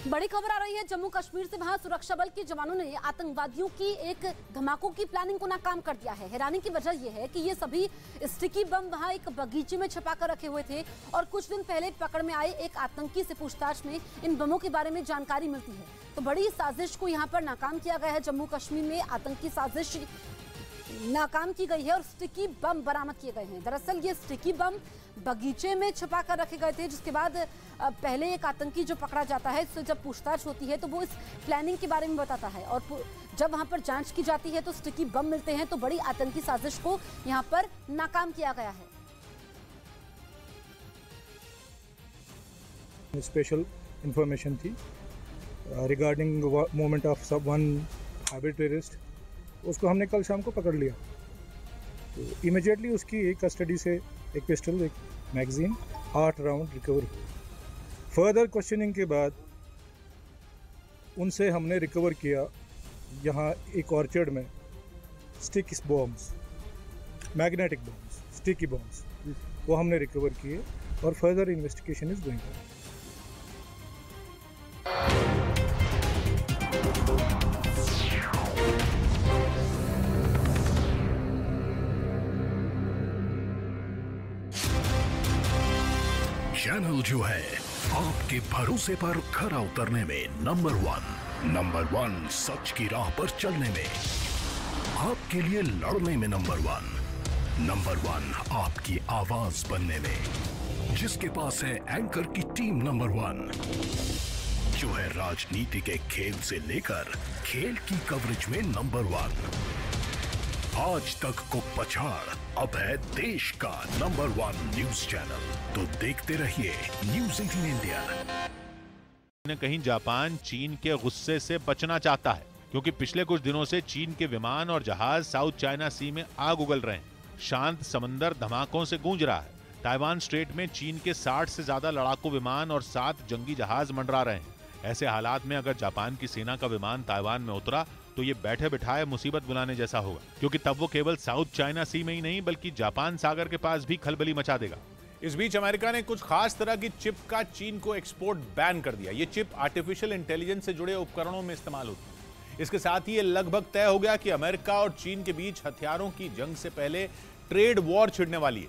बड़ी खबर आ रही है जम्मू कश्मीर से। वहां सुरक्षा बल के जवानों ने आतंकवादियों की एक धमाकों की प्लानिंग को नाकाम कर दिया है। हैरानी की वजह यह है कि ये सभी स्टिकी बम वहां एक बगीचे में छुपा कर रखे हुए थे और कुछ दिन पहले पकड़ में आए एक आतंकी से पूछताछ में इन बमों के बारे में जानकारी मिलती है। तो बड़ी साजिश को यहाँ पर नाकाम किया गया है। जम्मू कश्मीर में आतंकी साजिश नाकाम की गई है और स्टिकी बम बरामद किए गए हैं। दरअसल ये स्टिकी बम बगीचे में छुपा कर रखे गए थे, जिसके बाद पहले एक आतंकी जो पकड़ा जाता है, इससे जब पूछताछ होती है तो वो इस प्लानिंग के बारे में बताता है और जब वहां पर जांच की जाती है तो स्टिकी बम मिलते हैं। तो बड़ी आतंकी साजिश को यहां पर नाकाम किया गया है। स्पेशल इंफॉर्मेशन थी रिगार्डिंग मूवमेंट ऑफ सब वन हैबिट टेररिस्ट, उसको हमने कल शाम को पकड़ लिया। तो इमीडिएटली उसकी एक कस्टडी से एक पिस्टल, एक magazine, 8 round recover. Further questioning के बाद उनसे हमने रिकवर किया यहाँ एक ऑर्चर्ड में stick bombs, magnetic bombs, sticky bombs, वो हमने रिकवर किए और further investigation is going on. Channel जो है आपके भरोसे पर खरा उतरने में नंबर वन, सच की राह पर चलने में, आपके लिए लड़ने में नंबर वन, आपकी आवाज बनने में, जिसके पास है एंकर की टीम नंबर 1, जो है राजनीति के खेल से लेकर खेल की कवरेज में नंबर 1, आज तक को पछाड़ अब है देश का नंबर 1 न्यूज चैनल। तो देखते रहिए न्यूज 18 इंडिया। कहीं जापान चीन के गुस्से से बचना चाहता है, क्योंकि पिछले कुछ दिनों से चीन के विमान और जहाज साउथ चाइना सी में आग उगल रहे हैं। शांत समंदर धमाकों से गूंज रहा है। ताइवान स्ट्रेट में चीन के 60 से ज्यादा लड़ाकू विमान और 7 जंगी जहाज मंडरा रहे हैं। ऐसे हालात में अगर जापान की सेना का विमान ताइवान में उतरा तो ये बैठे बिठाए मुसीबत बुलाने जैसा होगा, क्योंकि तब वो केवल साउथ चाइना सी में ही नहीं बल्कि जापान सागर के पास भी खलबली मचा देगा। इस बीच अमेरिका ने कुछ खास तरह की चिप का चीन को एक्सपोर्ट बैन कर दिया। ये चिप आर्टिफिशियल इंटेलिजेंस से जुड़े उपकरणों में इस्तेमाल होती है। इसके साथ ही ये लगभग तय हो गया कि अमेरिका और चीन के बीच हथियारों की जंग से पहले ट्रेड वॉर छिड़ने वाली है,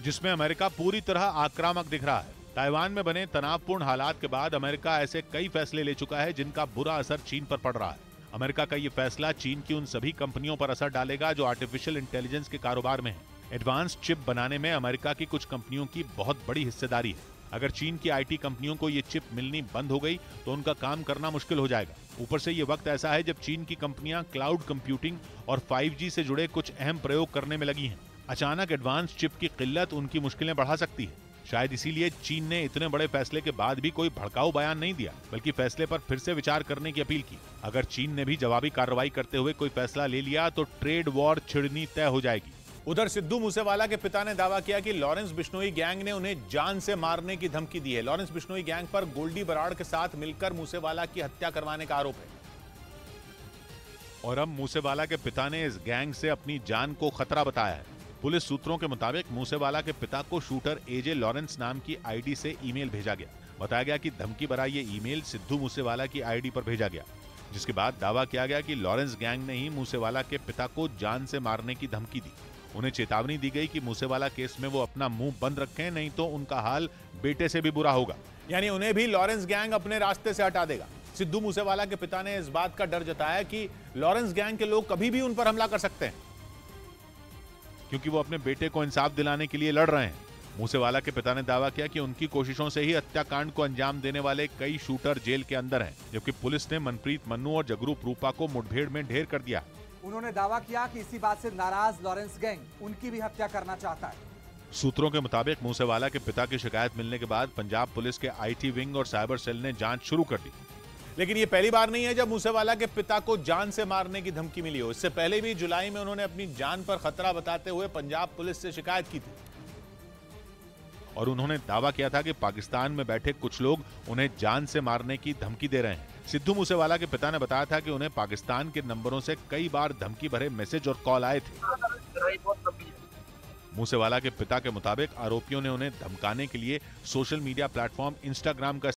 जिसमें अमेरिका पूरी तरह आक्रामक दिख रहा है। ताइवान में बने तनावपूर्ण हालात के बाद अमेरिका ऐसे कई फैसले ले चुका है जिनका बुरा असर चीन पर पड़ रहा है। अमेरिका का ये फैसला चीन की उन सभी कंपनियों पर असर डालेगा जो आर्टिफिशियल इंटेलिजेंस के कारोबार में हैं। एडवांस चिप बनाने में अमेरिका की कुछ कंपनियों की बहुत बड़ी हिस्सेदारी है। अगर चीन की आईटी कंपनियों को ये चिप मिलनी बंद हो गई तो उनका काम करना मुश्किल हो जाएगा। ऊपर से ये वक्त ऐसा है जब चीन की कंपनियां क्लाउड कंप्यूटिंग और 5G से जुड़े कुछ अहम प्रयोग करने में लगी हैं। अचानक एडवांस चिप की किल्लत उनकी मुश्किलें बढ़ा सकती है। शायद इसीलिए चीन ने इतने बड़े फैसले के बाद भी कोई भड़काऊ बयान नहीं दिया, बल्कि फैसले पर फिर से विचार करने की अपील की। अगर चीन ने भी जवाबी कार्रवाई करते हुए कोई फैसला ले लिया तो ट्रेड वॉर छिड़नी तय हो जाएगी। उधर सिद्धू मूसेवाला के पिता ने दावा किया कि लॉरेंस बिश्नोई गैंग ने उन्हें जान से मारने की धमकी दी है। लॉरेंस बिश्नोई गैंग पर गोल्डी बराड़ के साथ मिलकर मूसेवाला की हत्या करवाने का आरोप है। और अब मूसेवाला के पिता ने इस गैंग से अपनी जान को खतरा बताया है। पुलिस सूत्रों के मुताबिक मूसेवाला के पिता को शूटर एजे लॉरेंस नाम की आईडी से ईमेल भेजा गया। बताया गया कि धमकी भरा ये ईमेल सिद्धू मूसेवाला की आईडी पर भेजा गया, जिसके बाद दावा किया गया कि लॉरेंस गैंग ने ही मूसेवाला के पिता को जान से मारने की धमकी दी। उन्हें चेतावनी दी गई कि मूसेवाला केस में वो अपना मुंह बंद रखें, नहीं तो उनका हाल बेटे से भी बुरा होगा। यानी उन्हें भी लॉरेंस गैंग अपने रास्ते से हटा देगा। सिद्धू मूसेवाला के पिता ने इस बात का डर जताया कि लॉरेंस गैंग के लोग कभी भी उन पर हमला कर सकते हैं, क्योंकि वो अपने बेटे को इंसाफ दिलाने के लिए लड़ रहे हैं। मूसेवाला के पिता ने दावा किया कि उनकी कोशिशों से ही हत्याकांड को अंजाम देने वाले कई शूटर जेल के अंदर हैं, जबकि पुलिस ने मनप्रीत मन्नू और जगरूप रूपा को मुठभेड़ में ढेर कर दिया। उन्होंने दावा किया कि इसी बात से नाराज लॉरेंस गैंग उनकी भी हत्या करना चाहता है। सूत्रों के मुताबिक मूसेवाला के पिता की शिकायत मिलने के बाद पंजाब पुलिस के आईटी विंग और साइबर सेल ने जांच शुरू कर दी। लेकिन ये पहली बार नहीं है जब मूसेवाला के पिता को जान से मारने की धमकी मिली हो। इससे पहले भी जुलाई में उन्होंने अपनी जान पर खतरा बताते हुए पंजाब पुलिस से शिकायत की थी और उन्होंने दावा किया था कि पाकिस्तान में बैठे कुछ लोग उन्हें जान से मारने की धमकी दे रहे हैं। सिद्धू मूसेवाला के पिता ने बताया था कि उन्हें पाकिस्तान के नंबरों से कई बार धमकी भरे मैसेज और कॉल आए थे। मूसेवाला के पिता के मुताबिक आरोपियों ने उन्हें धमकाने के लिए सोशल मीडिया प्लेटफॉर्म इंस्टाग्राम का